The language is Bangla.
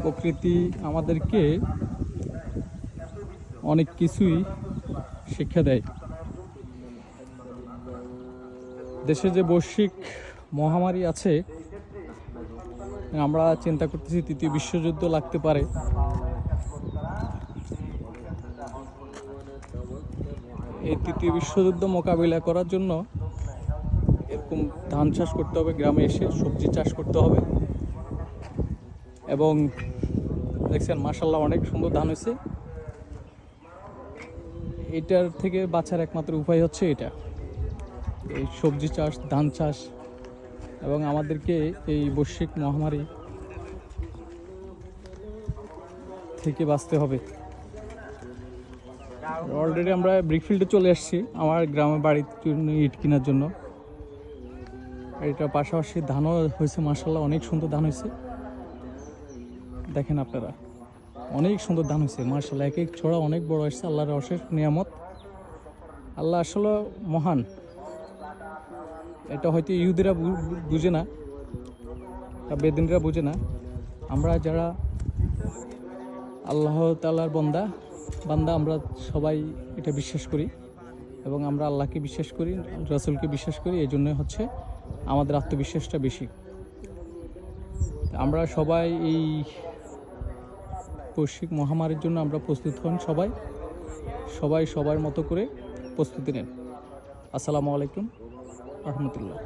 প্রকৃতি আমাদেরকে অনেক কিছুই শিক্ষা দেয়। দেশে যে বৈশ্বিক মহামারী আছে, আমরা চিন্তা করতেছি তৃতীয় বিশ্বযুদ্ধ লাগতে পারে। এই তৃতীয় বিশ্বযুদ্ধ মোকাবিলা করার জন্য এরকম ধান চাষ করতে হবে, গ্রামে এসে সবজি চাষ করতে হবে। এবং দেখছেন মাশাআল্লাহ অনেক সুন্দর ধান হয়েছে। এটার থেকে বাঁচার একমাত্র উপায় হচ্ছে এটা, এই সবজি চাষ, ধান চাষ। এবং আমাদেরকে এই বৈশ্বিক মহামারী থেকে বাঁচতে হবে। অলরেডি আমরা ব্রিকফিল্ডে চলে আসছি আমার গ্রামের বাড়ির জন্য ইট কেনার জন্য। এটার পাশাপাশি ধানও হয়েছে মাশাআল্লাহ, অনেক সুন্দর ধান হয়েছে। দেখেন আপনারা, অনেক সুন্দর ধান হয়েছে মাশাআল্লাহ। এক এক ছড়া অনেক বড় আসছে, আল্লাহর অশেষ নিয়ামত। আল্লাহ আসলে মহান। এটা হয়তো ইহুদিরা বুঝে না, বেদিনরা বুঝে না। আমরা যারা আল্লাহ তাআলার বান্দা আমরা সবাই এটা বিশ্বাস করি, এবং আমরা আল্লাহকে বিশ্বাস করি, রাসূলকে বিশ্বাস করি। এই জন্য হচ্ছে আমাদের আত্মবিশ্বাসটা বেশি। আমরা সবাই এই বৈশ্বিক মহামারীর জন্য আমরা প্রস্তুত হন। সবাই সবার মতো করে প্রস্তুতি নেন। আসসালামু আলাইকুম রহমতুল্লাহ।